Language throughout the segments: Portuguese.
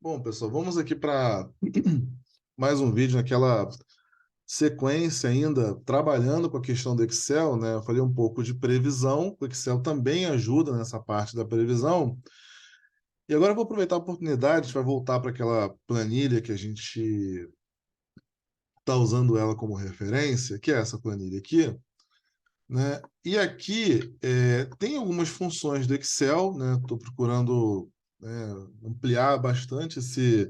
Bom, pessoal, vamos aqui para mais um vídeo naquela sequência ainda trabalhando com a questão do Excel, né? Eu falei um pouco de previsão, o Excel também ajuda nessa parte da previsão. E agora eu vou aproveitar a oportunidade, a gente vai voltar para aquela planilha que a gente está usando ela como referência, que é essa planilha aqui, né? E aqui tem algumas funções do Excel, né? Estou procurando, né, ampliar bastante esse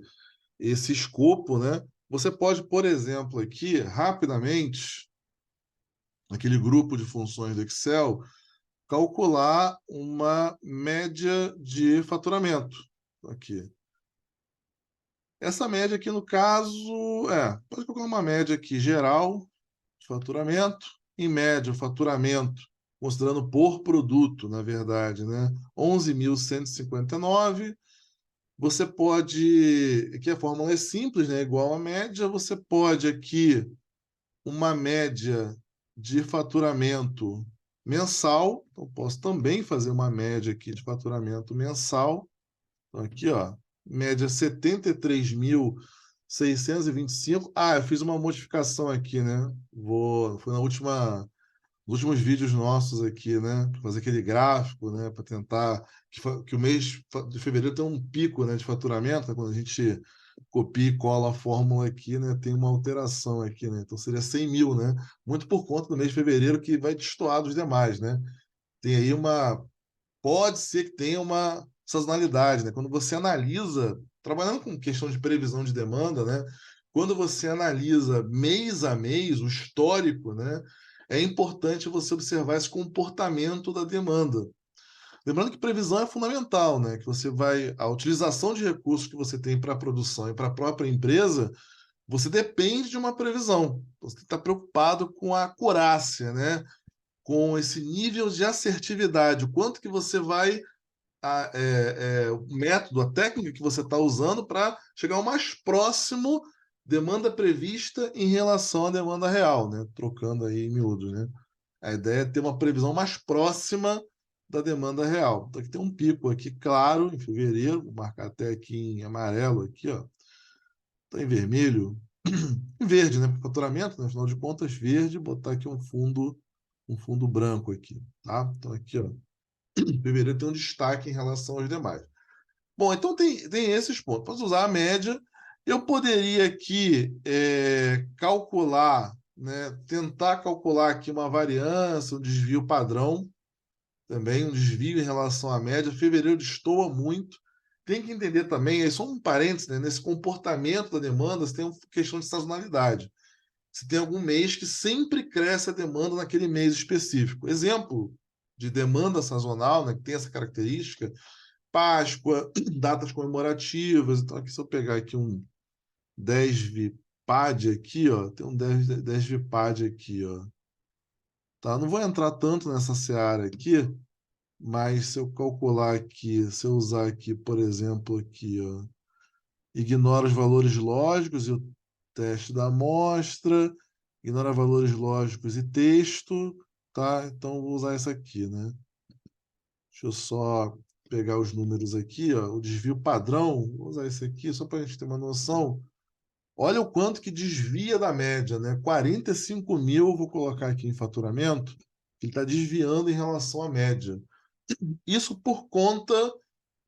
escopo, né? Você pode, por exemplo, aqui, rapidamente, naquele grupo de funções do Excel, calcular uma média de faturamento. Aqui. Essa média aqui, no caso, pode calcular uma média aqui geral de faturamento, em média, o faturamento, considerando por produto, na verdade, né? 11.159. Você pode, aqui a fórmula é simples, né? Igual a média, você pode aqui uma média de faturamento mensal. Então, posso também fazer uma média aqui de faturamento mensal. Então, aqui, ó, média 73.625. Ah, eu fiz uma modificação aqui, né? Foi nos últimos vídeos nossos aqui, né? Pra fazer aquele gráfico, né? Para tentar que o mês de fevereiro tem um pico, né, de faturamento, né? Quando a gente copia e cola a fórmula aqui, né? Tem uma alteração aqui, né? Então seria 100 mil, né? Muito por conta do mês de fevereiro que vai destoar dos demais, né? Tem aí pode ser que tenha uma sazonalidade, né? Quando você analisa, trabalhando com questão de previsão de demanda, né? Quando você analisa mês a mês, o histórico, né? É importante você observar esse comportamento da demanda. Lembrando que previsão é fundamental, né? Que a utilização de recursos que você tem para a produção e para a própria empresa, você depende de uma previsão. Você está preocupado com a acurácia, né? Com esse nível de assertividade, o quanto que você vai o método, a técnica que você está usando para chegar ao mais próximo demanda prevista em relação à demanda real, né? Trocando aí em miúdos, né? A ideia é ter uma previsão mais próxima da demanda real. Então aqui tem um pico aqui claro em fevereiro, vou marcar até aqui em amarelo aqui, ó. Está em vermelho, em verde, né? Faturamento, né? Afinal de contas, verde, botar aqui um fundo branco aqui, tá? Então aqui, ó, fevereiro tem um destaque em relação aos demais. Bom, então tem esses pontos. Posso usar a média. Eu poderia aqui calcular, né, tentar calcular aqui uma variância, um desvio padrão, também um desvio em relação à média. Fevereiro destoa muito. Tem que entender também, aí só um parênteses, né, nesse comportamento da demanda, você tem uma questão de sazonalidade. Se tem algum mês que sempre cresce a demanda naquele mês específico. Exemplo de demanda sazonal, né, que tem essa característica, Páscoa, datas comemorativas. Então, aqui, se eu pegar aqui um 10 VIPAD aqui, ó, tem um 10 VIPAD aqui, ó. Tá? Não vou entrar tanto nessa seara aqui, mas se eu calcular aqui, se eu usar aqui, por exemplo, aqui, ó, ignora os valores lógicos e o teste da amostra, ignora valores lógicos e texto, tá? Então, eu vou usar isso aqui, né? Deixa eu só pegar os números aqui, ó, o desvio padrão, vou usar esse aqui só para a gente ter uma noção. Olha o quanto que desvia da média, né? 45 mil, vou colocar aqui em faturamento, que ele está desviando em relação à média. Isso por conta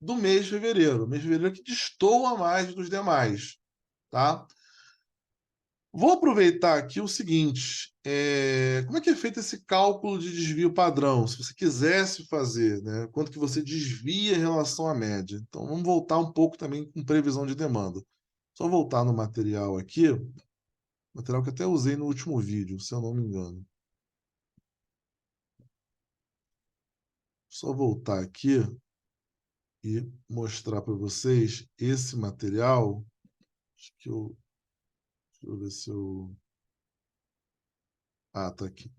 do mês de fevereiro. O mês de fevereiro que destoa mais dos demais, tá? Vou aproveitar aqui o seguinte: como é que é feito esse cálculo de desvio padrão? Se você quisesse fazer, né? Quanto que você desvia em relação à média? Então, vamos voltar um pouco também com previsão de demanda. Só voltar no material aqui, material que até usei no último vídeo, se eu não me engano. Só voltar aqui e mostrar para vocês esse material. Acho que deixa eu ver se eu. Ah, tá aqui.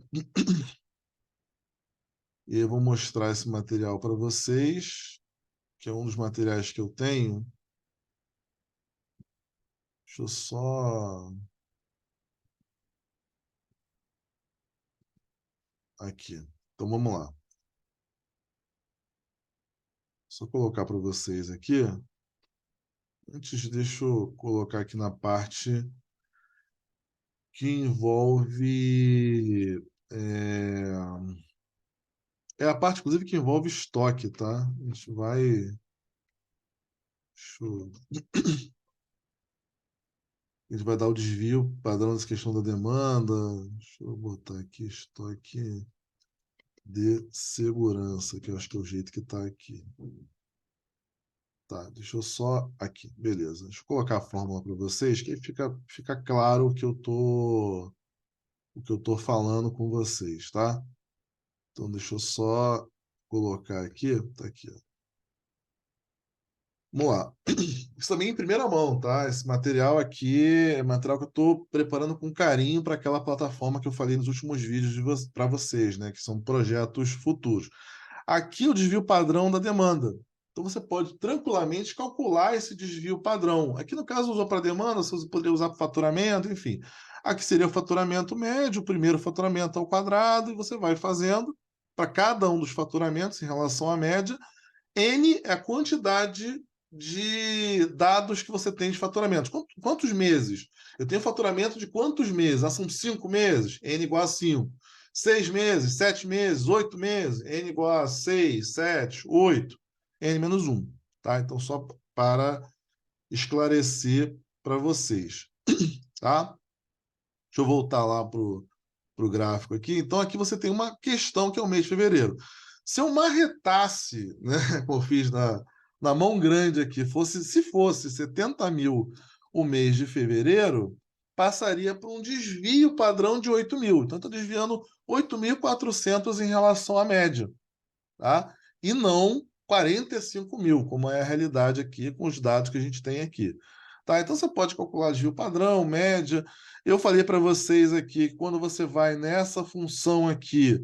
E eu vou mostrar esse material para vocês, que é um dos materiais que eu tenho. Deixa eu só. Aqui. Então vamos lá. Só colocar para vocês aqui. Antes, deixa eu colocar aqui na parte que envolve... É a parte, inclusive, que envolve estoque, tá? A gente vai... Deixa eu... A gente vai dar o desvio padrão dessa questão da demanda. Deixa eu botar aqui estoque de segurança, que eu acho que é o jeito que está aqui. Tá, deixa eu só aqui, beleza. Deixa eu colocar a fórmula para vocês, que aí fica claro o que eu tô falando com vocês, tá? Então deixa eu só colocar aqui, tá aqui, ó. Vamos lá. Isso também em primeira mão, tá? Esse material aqui é material que eu estou preparando com carinho para aquela plataforma que eu falei nos últimos vídeos para vocês, né? Que são projetos futuros. Aqui o desvio padrão da demanda. Então você pode tranquilamente calcular esse desvio padrão. Aqui no caso usou para demanda, você poderia usar para faturamento, enfim. Aqui seria o faturamento médio, o primeiro faturamento ao quadrado, e você vai fazendo para cada um dos faturamentos em relação à média. N é a quantidade de dados que você tem de faturamento. Quantos meses? Eu tenho faturamento de quantos meses? Ah, são 5 meses? N igual a 5. 6 meses, 7 meses, 8 meses? N igual a 6, 7, 8. N menos 1. Tá? Então, só para esclarecer para vocês. Tá? Deixa eu voltar lá para o gráfico aqui. Então, aqui você tem uma questão que é o mês de fevereiro. Se eu marretasse, né, como eu fiz na mão grande aqui, se fosse 70 mil o mês de fevereiro, passaria por um desvio padrão de 8 mil. Então, estou desviando 8.400 em relação à média, tá? E não 45 mil, como é a realidade aqui com os dados que a gente tem aqui. Tá? Então, você pode calcular desvio padrão, média. Eu falei para vocês aqui, quando você vai nessa função aqui,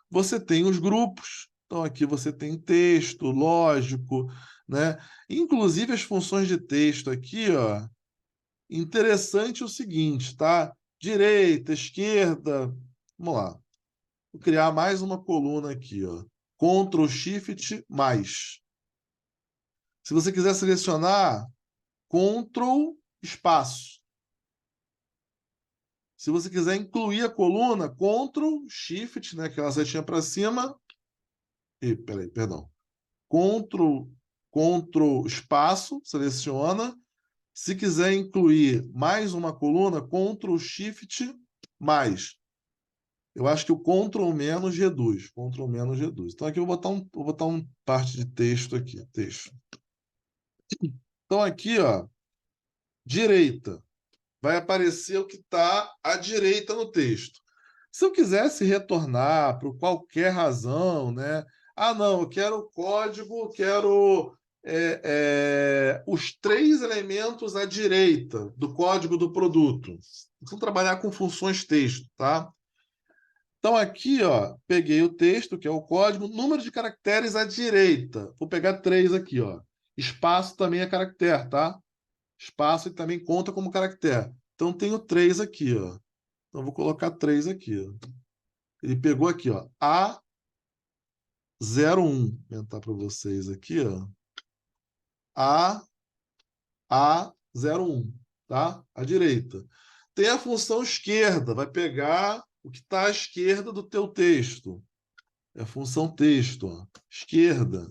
você tem os grupos. Então, aqui você tem texto, lógico, né? Inclusive, as funções de texto aqui, ó, interessante o seguinte, tá? Direita, esquerda, vamos lá. Vou criar mais uma coluna aqui, ó. Ctrl Shift mais. Se você quiser selecionar, Ctrl espaço. Se você quiser incluir a coluna, Ctrl Shift, né, aquela setinha para cima. Peraí, perdão. Ctrl espaço, seleciona. Se quiser incluir mais uma coluna, Ctrl Shift mais. Eu acho que o Ctrl menos reduz. Ctrl menos reduz. Então aqui eu vou botar um parte de texto aqui. Texto. Então aqui, ó, direita. Vai aparecer o que está à direita no texto. Se eu quisesse retornar por qualquer razão, né? Ah, não, eu quero o código, quero os 3 elementos à direita do código do produto. Vamos trabalhar com funções texto, tá? Então, aqui, ó, peguei o texto, que é o código, número de caracteres à direita. Vou pegar 3 aqui, ó. Espaço também é caractere, tá? Espaço também conta como caractere. Então, tenho 3 aqui, ó. Então, vou colocar 3 aqui, ó. Ele pegou aqui, ó, A01. Vou aumentar para vocês aqui, ó. A01, tá? À direita. Tem a função esquerda, vai pegar o que está à esquerda do teu texto. É a função texto, ó. Esquerda.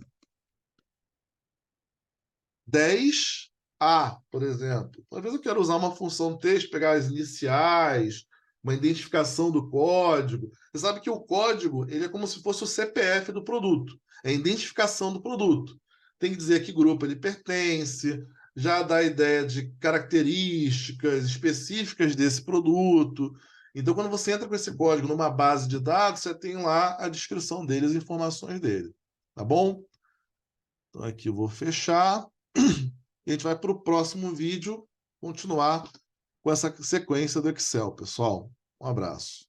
10A, por exemplo. Às vezes eu quero usar uma função texto, pegar as iniciais, uma identificação do código. Você sabe que o código ele é como se fosse o CPF do produto. É a identificação do produto. Tem que dizer a que grupo ele pertence, já dá a ideia de características específicas desse produto. Então, quando você entra com esse código numa base de dados, você tem lá a descrição dele, as informações dele. Tá bom? Então, aqui eu vou fechar. E a gente vai para o próximo vídeo continuar com essa sequência do Excel, pessoal. Um abraço.